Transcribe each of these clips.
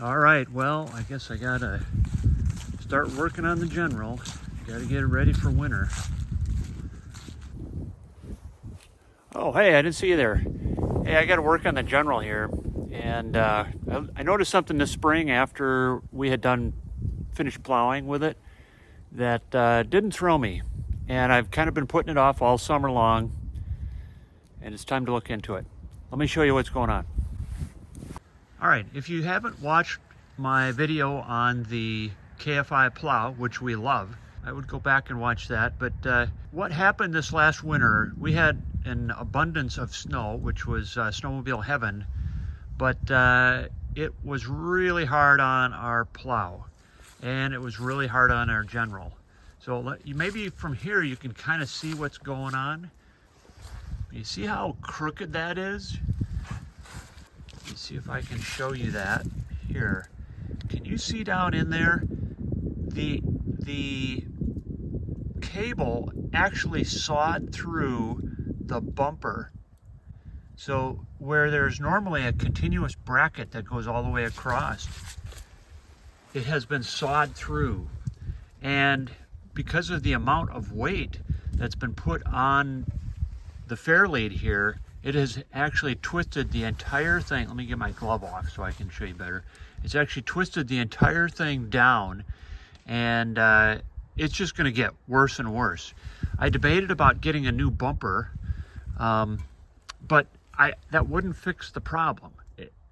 All right, well, I guess I gotta start working on the General. Gotta get it ready for winter. Oh, hey, I didn't see you there. Hey, I gotta work on the General here. And I noticed something this spring after we had finished plowing with it that didn't throw me. And I've kind of been putting it off all summer long, and it's time to look into it. Let me show you what's going on. All right, if you haven't watched my video on the KFI Plow, which we love, I would go back and watch that. But what happened this last winter, we had an abundance of snow, which was snowmobile heaven, but it was really hard on our Plow, and it was really hard on our General. So maybe from here you can kind of see what's going on. You see how crooked that is? Let me see if I can show you that here. Can you see down in there? The cable actually sawed through the bumper. So where there's normally a continuous bracket that goes all the way across, it has been sawed through. And because of the amount of weight that's been put on the fair lead here, it has actually twisted the entire thing. Let me get my glove off so I can show you better. It's actually twisted the entire thing down, and it's just going to get worse and worse. I debated about getting a new bumper, but that wouldn't fix the problem.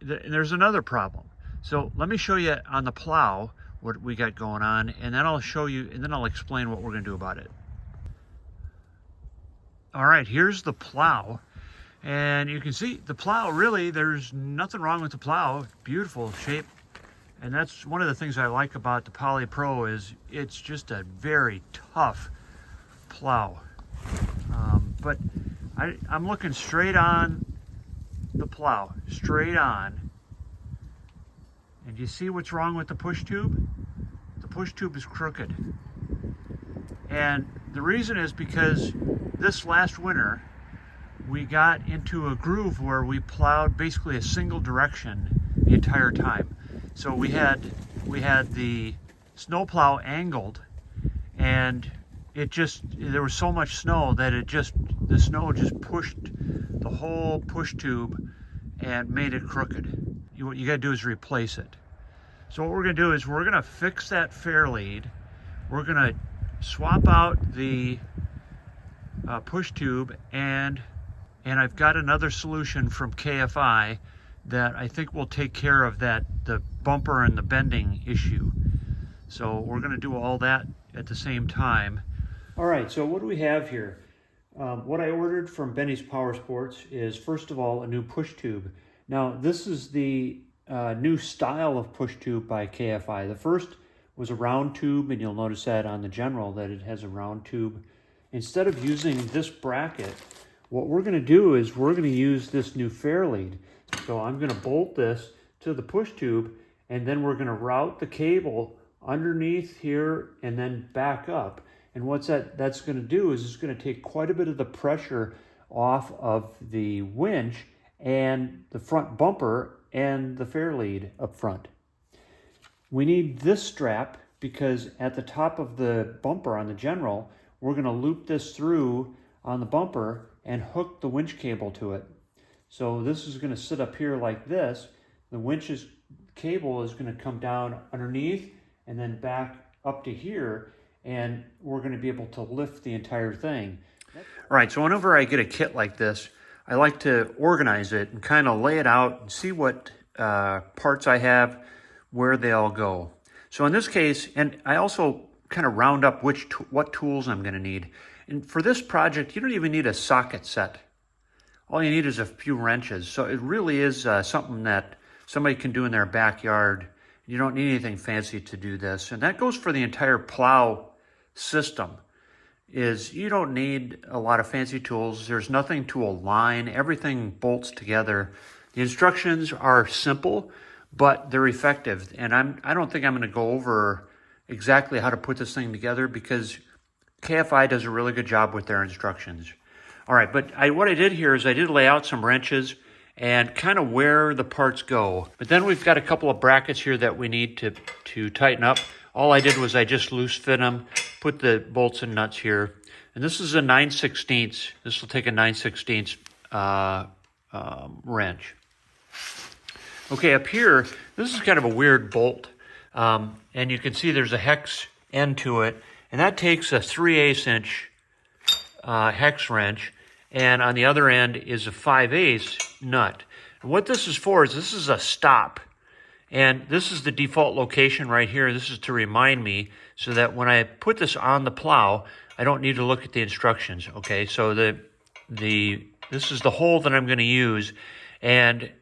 There's another problem. So let me show you on the Plow what we got going on, and then I'll show you, and then I'll explain what we're going to do about it. All right, here's the Plow. And you can see the Plow, really, there's nothing wrong with the Plow. Beautiful shape. And that's one of the things I like about the Poly Pro is it's just a very tough plow. But I'm looking straight on the Plow, straight on. And you see what's wrong with the push tube? The push tube is crooked. And the reason is because this last winter, we got into a groove where we plowed basically a single direction the entire time. So we had the snow plow angled, and there was so much snow that the snow just pushed the whole push tube and made it crooked. What you gotta do is replace it. So what we're gonna do is we're gonna fix that fair lead. We're gonna swap out the push tube, and I've got another solution from KFI that I think will take care of the bumper and the bending issue. So we're going to do all that at the same time. All right, so what do we have here? What I ordered from Benny's Power Sports is, first of all, a new push tube. Now, this is the new style of push tube by KFI. The first was a round tube, and you'll notice that on the General that it has a round tube. Instead of using this bracket, what we're going to do is we're going to use this new fair lead. So I'm going to bolt this to the push tube, and then we're going to route the cable underneath here and then back up. And what that's going to do is it's going to take quite a bit of the pressure off of the winch and the front bumper and the fair lead up front. We need this strap because at the top of the bumper on the General, we're going to loop this through on the bumper and hook the winch cable to it. So this is going to sit up here like this. The winch's cable is going to come down underneath and then back up to here, and we're going to be able to lift the entire thing. All right, so whenever I get a kit like this, I like to organize it and kind of lay it out and see what parts I have, where they all go. So in this case, and I also kind of round up what tools I'm going to need. And for this project, you don't even need a socket set. All you need is a few wrenches. So it really is something that somebody can do in their backyard. You don't need anything fancy to do this. And that goes for the entire Plow system. You don't need a lot of fancy tools. There's nothing to align. Everything bolts together. The instructions are simple, but they're effective. And I don't think I'm going to go over exactly how to put this thing together because KFI does a really good job with their instructions. All right, but what I did here is I did lay out some wrenches and kind of where the parts go. But then we've got a couple of brackets here that we need to tighten up. All I did was I just loose fit them, put the bolts and nuts here. And this is a 9/16. This will take a 9/16 wrench. Okay, up here, this is kind of a weird bolt. And you can see there's a hex end to it. And that takes a 3/8 inch hex wrench. And on the other end is a 5/8 nut. And what this is for is this is a stop. And this is the default location right here. This is to remind me so that when I put this on the plow, I don't need to look at the instructions. Okay, so this is the hole that I'm going to use. And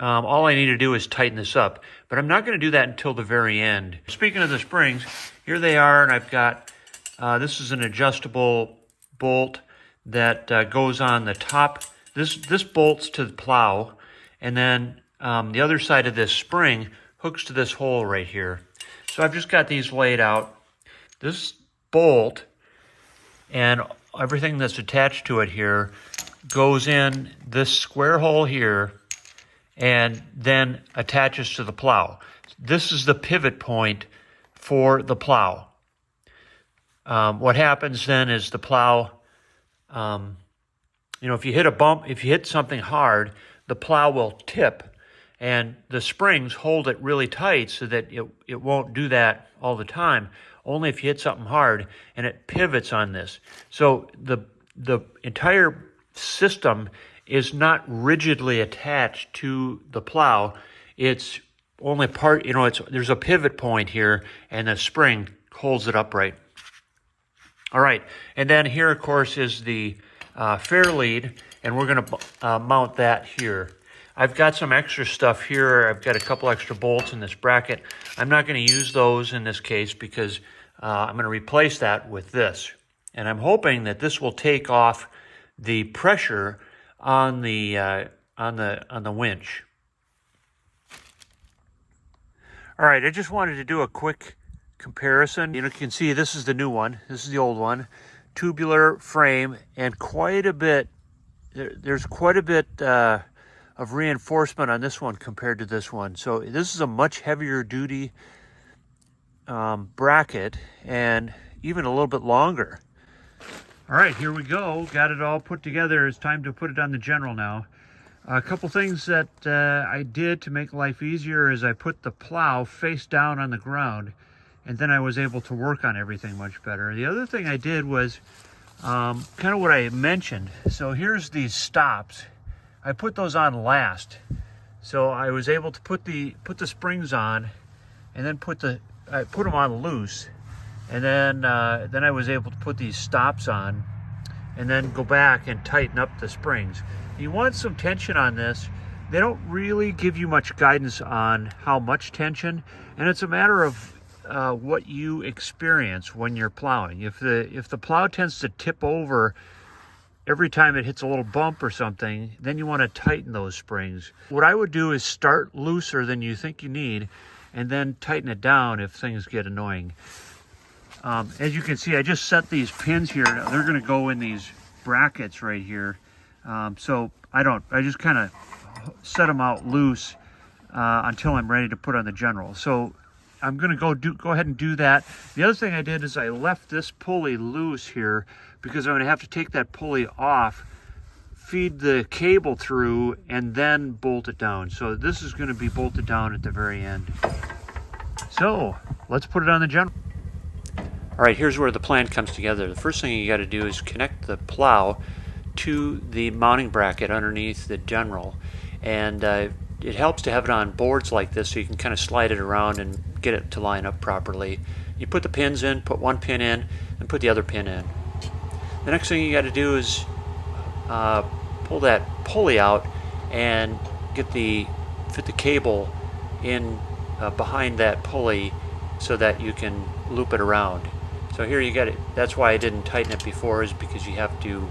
all I need to do is tighten this up. But I'm not going to do that until the very end. Speaking of the springs, here they are. And I've got, this is an adjustable bolt that goes on the top. This bolts to the plow, and then the other side of this spring hooks to this hole right here. So I've just got these laid out. This bolt and everything that's attached to it here goes in this square hole here and then attaches to the plow. This is the pivot point for the plow. What happens then is the plow, if you hit a bump, if you hit something hard, the plow will tip, and the springs hold it really tight so that it won't do that all the time, only if you hit something hard, and it pivots on this. So the entire system is not rigidly attached to the plow. It's only part, there's a pivot point here, and the spring holds it upright. All right, and then here, of course, is the fair lead, and we're going to mount that here. I've got some extra stuff here. I've got a couple extra bolts in this bracket. I'm not going to use those in this case because I'm going to replace that with this. And I'm hoping that this will take off the pressure on the winch. All right, I just wanted to do a quick comparison. You can see this is the new one. This is the old one. Tubular frame, and quite a bit. There's quite a bit of reinforcement on this one compared to this one. So this is a much heavier duty bracket, and even a little bit longer. All right, here we go. Got it all put together. It's time to put it on the General now. A couple things that I did to make life easier is I put the plow face down on the ground, and then I was able to work on everything much better. The other thing I did was kind of what I mentioned. So here's these stops. I put those on last. So I was able to put the springs on, and then I put them on loose, and then I was able to put these stops on, and then go back and tighten up the springs. You want some tension on this. They don't really give you much guidance on how much tension, and it's a matter of what you experience when you're plowing. If the plow tends to tip over every time it hits a little bump or something, then you want to tighten those springs. What I would do is start looser than you think you need, and then tighten it down if things get annoying. As you can see, I just set these pins here. Now, they're going to go in these brackets right here. So I just kind of set them out loose until I'm ready to put on the General. So I'm going to go ahead and do that. The other thing I did is I left this pulley loose here because I'm going to have to take that pulley off, feed the cable through, and then bolt it down. So this is going to be bolted down at the very end. So let's put it on the General. All right, here's where the plan comes together. The first thing you got to do is connect the plow to the mounting bracket underneath the General, and it helps to have it on boards like this so you can kind of slide it around and get it to line up properly. You put the pins in, put one pin in, and put the other pin in. The next thing you got to do is pull that pulley out and fit the cable in behind that pulley so that you can loop it around. So here you got it. That's why I didn't tighten it before, is because you have to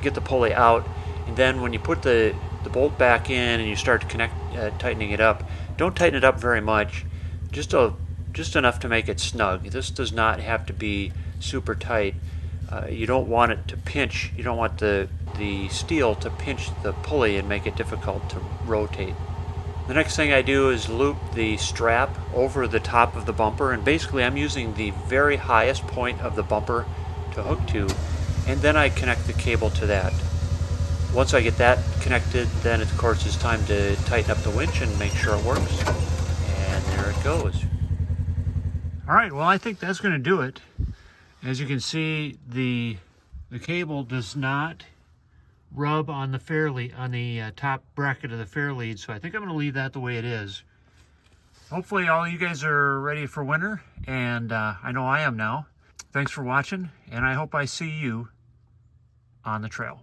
get the pulley out, and then when you put the bolt back in and you start to tightening it up, don't tighten it up very much, just enough to make it snug. This does not have to be super tight. You don't want it to pinch. You don't want the steel to pinch the pulley and make it difficult to rotate. The next thing I do is loop the strap over the top of the bumper, and basically I'm using the very highest point of the bumper to hook to, and then I connect the cable to that. Once I get that connected, then of course it's time to tighten up the winch and make sure it works. And there it goes. All right, well, I think that's going to do it. As you can see, the cable does not rub on the fairlead, on the top bracket of the fairlead, so I think I'm going to leave that the way it is. Hopefully all you guys are ready for winter, and I know I am now. Thanks for watching, and I hope I see you on the trail.